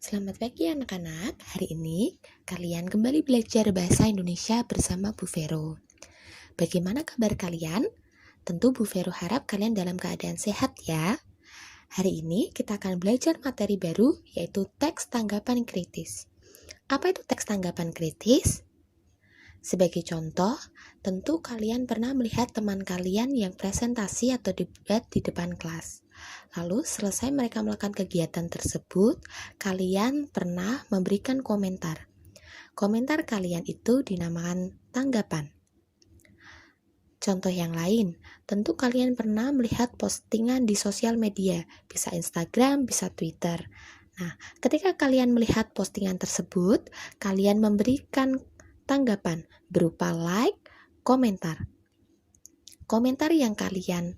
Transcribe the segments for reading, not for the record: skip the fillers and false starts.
Selamat pagi anak-anak, hari ini kalian kembali belajar bahasa Indonesia bersama Bu Vero. Bagaimana kabar kalian? Tentu Bu Vero harap kalian dalam keadaan sehat ya. Hari ini kita akan belajar materi baru yaitu teks tanggapan kritis. Apa itu teks tanggapan kritis? Sebagai contoh, tentu kalian pernah melihat teman kalian yang presentasi atau debat di depan kelas. Lalu selesai mereka melakukan kegiatan tersebut, kalian pernah memberikan komentar. Komentar kalian itu dinamakan tanggapan. Contoh yang lain, tentu kalian pernah melihat postingan di sosial media, bisa Instagram, bisa Twitter. Nah, ketika kalian melihat postingan tersebut, kalian memberikan tanggapan berupa like, komentar. Komentar yang kalian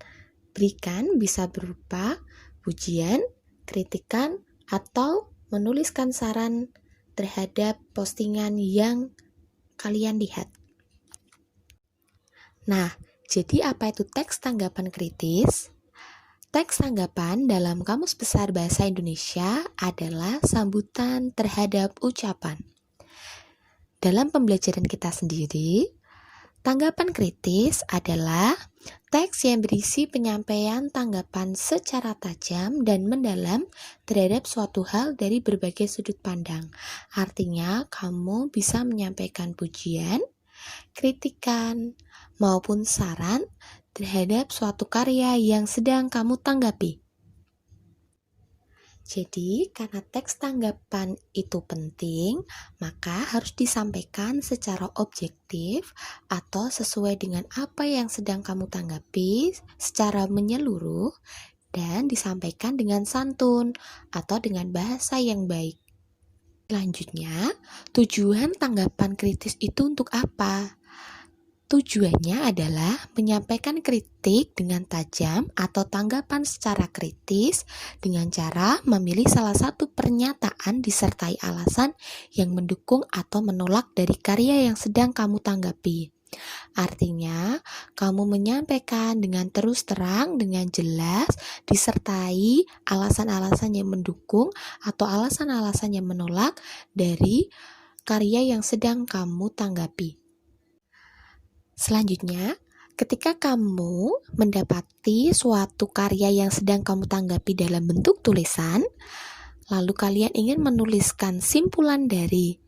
berikan bisa berupa pujian, kritikan, atau menuliskan saran terhadap postingan yang kalian lihat. Nah, jadi apa itu teks tanggapan kritis? Teks tanggapan dalam Kamus Besar Bahasa Indonesia adalah sambutan terhadap ucapan. Dalam pembelajaran kita sendiri, tanggapan kritis adalah teks yang berisi penyampaian tanggapan secara tajam dan mendalam terhadap suatu hal dari berbagai sudut pandang. Artinya, kamu bisa menyampaikan pujian, kritikan, maupun saran terhadap suatu karya yang sedang kamu tanggapi. Jadi, karena teks tanggapan itu penting, maka harus disampaikan secara objektif atau sesuai dengan apa yang sedang kamu tanggapi secara menyeluruh dan disampaikan dengan santun atau dengan bahasa yang baik. Selanjutnya, tujuan tanggapan kritis itu untuk apa? Tujuannya adalah menyampaikan kritik dengan tajam atau tanggapan secara kritis dengan cara memilih salah satu pernyataan disertai alasan yang mendukung atau menolak dari karya yang sedang kamu tanggapi. Artinya, kamu menyampaikan dengan terus terang, dengan jelas, disertai alasan-alasan yang mendukung atau alasan-alasan yang menolak dari karya yang sedang kamu tanggapi. Selanjutnya, ketika kamu mendapati suatu karya yang sedang kamu tanggapi dalam bentuk tulisan, lalu kalian ingin menuliskan simpulan dari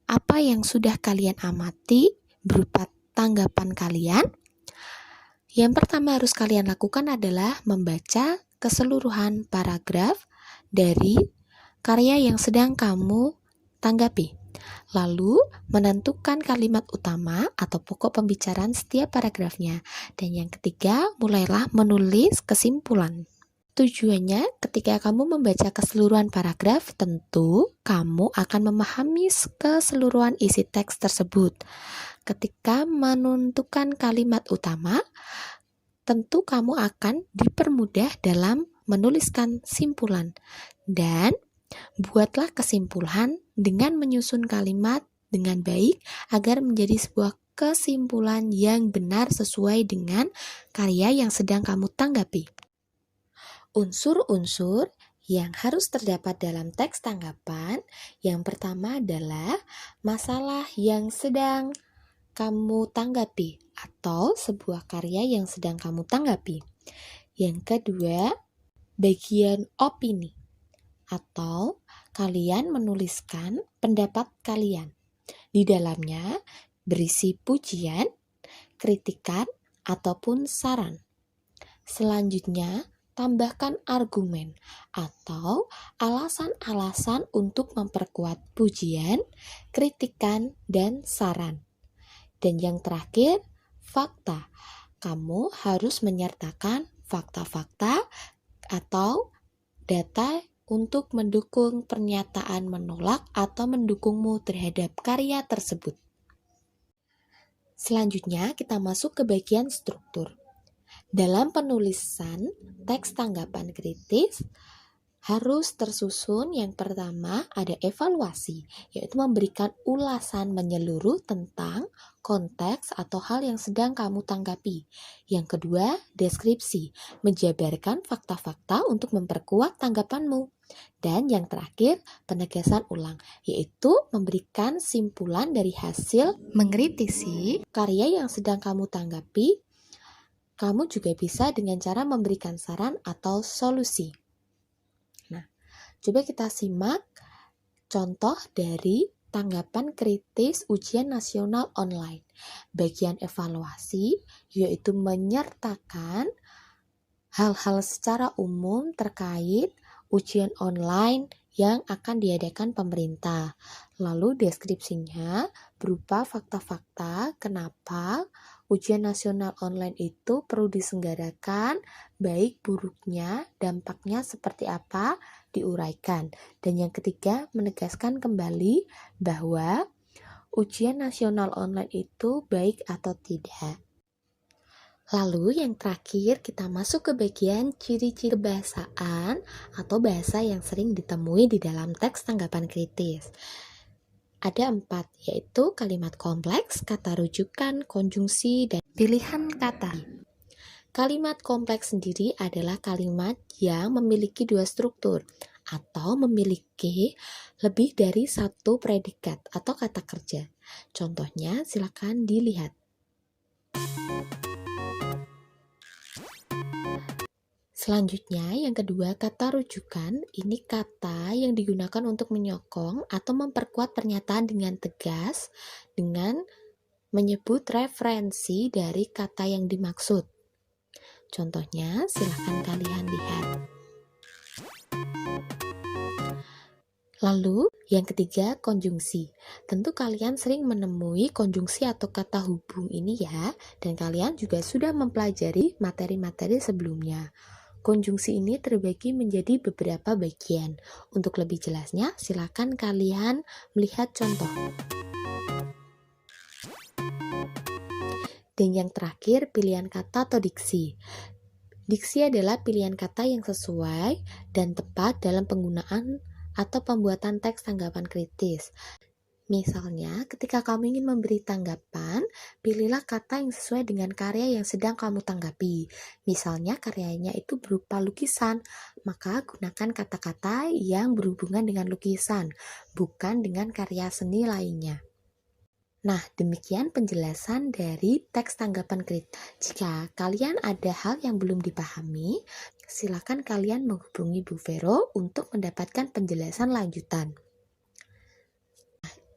apa yang sudah kalian amati berupa tanggapan kalian, yang pertama harus kalian lakukan adalah membaca keseluruhan paragraf dari karya yang sedang kamu tanggapi. Lalu, menentukan kalimat utama atau pokok pembicaraan setiap paragrafnya. Dan yang ketiga, mulailah menulis kesimpulan. Tujuannya, ketika kamu membaca keseluruhan paragraf, tentu kamu akan memahami keseluruhan isi teks tersebut. Ketika menentukan kalimat utama, tentu kamu akan dipermudah dalam menuliskan simpulan. Dan buatlah kesimpulan dengan menyusun kalimat dengan baik agar menjadi sebuah kesimpulan yang benar sesuai dengan karya yang sedang kamu tanggapi. Unsur-unsur yang harus terdapat dalam teks tanggapan, yang pertama adalah masalah yang sedang kamu tanggapi atau sebuah karya yang sedang kamu tanggapi. Yang kedua, bagian opini atau kalian menuliskan pendapat kalian. Di dalamnya berisi pujian, kritikan, ataupun saran. Selanjutnya, tambahkan argumen atau alasan-alasan untuk memperkuat pujian, kritikan, dan saran. Dan yang terakhir, fakta. Kamu harus menyertakan fakta-fakta atau data untuk mendukung pernyataan menolak atau mendukungmu terhadap karya tersebut. Selanjutnya, kita masuk ke bagian struktur. Dalam penulisan teks tanggapan kritis, Harus tersusun. Yang pertama ada evaluasi, yaitu memberikan ulasan menyeluruh tentang konteks atau hal yang sedang kamu tanggapi. Yang kedua, deskripsi, menjabarkan fakta-fakta untuk memperkuat tanggapanmu. Dan yang terakhir, penegasan ulang, yaitu memberikan simpulan dari hasil mengkritisi karya yang sedang kamu tanggapi. Kamu juga bisa dengan cara memberikan saran atau solusi. Coba kita simak contoh dari tanggapan kritis ujian nasional online. Bagian evaluasi yaitu menyertakan hal-hal secara umum terkait ujian online yang akan diadakan pemerintah. Lalu deskripsinya berupa fakta-fakta kenapa ujian nasional online itu perlu diselenggarakan, baik buruknya, dampaknya seperti apa, diuraikan. Dan yang ketiga, menegaskan kembali bahwa ujian nasional online itu baik atau tidak. Lalu yang terakhir kita masuk ke bagian ciri-ciri kebahasaan atau bahasa yang sering ditemui di dalam teks tanggapan kritis. Ada 4, yaitu kalimat kompleks, kata rujukan, konjungsi, dan pilihan kata. Kalimat kompleks sendiri adalah kalimat yang memiliki 2 struktur atau memiliki lebih dari 1 predikat atau kata kerja. Contohnya silakan dilihat. Selanjutnya, yang kedua, kata rujukan. Ini kata yang digunakan untuk menyokong atau memperkuat pernyataan dengan tegas dengan menyebut referensi dari kata yang dimaksud. Contohnya, silahkan kalian lihat. Lalu, yang ketiga, konjungsi. Tentu kalian sering menemui konjungsi atau kata hubung ini ya, dan kalian juga sudah mempelajari materi-materi sebelumnya. Konjungsi ini terbagi menjadi beberapa bagian. Untuk lebih jelasnya, silakan kalian melihat contoh. Dan yang terakhir, pilihan kata atau diksi. Diksi adalah pilihan kata yang sesuai dan tepat dalam penggunaan atau pembuatan teks tanggapan kritis. Misalnya, ketika kamu ingin memberi tanggapan, pilihlah kata yang sesuai dengan karya yang sedang kamu tanggapi. Misalnya, karyanya itu berupa lukisan, maka gunakan kata-kata yang berhubungan dengan lukisan, bukan dengan karya seni lainnya. Nah, demikian penjelasan dari teks tanggapan kritis. Jika kalian ada hal yang belum dipahami, silakan kalian menghubungi Bu Vero untuk mendapatkan penjelasan lanjutan.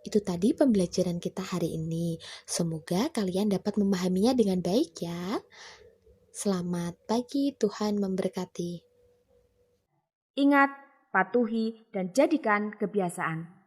Itu tadi pembelajaran kita hari ini. Semoga kalian dapat memahaminya dengan baik ya. Selamat pagi, Tuhan memberkati. Ingat, patuhi, dan jadikan kebiasaan.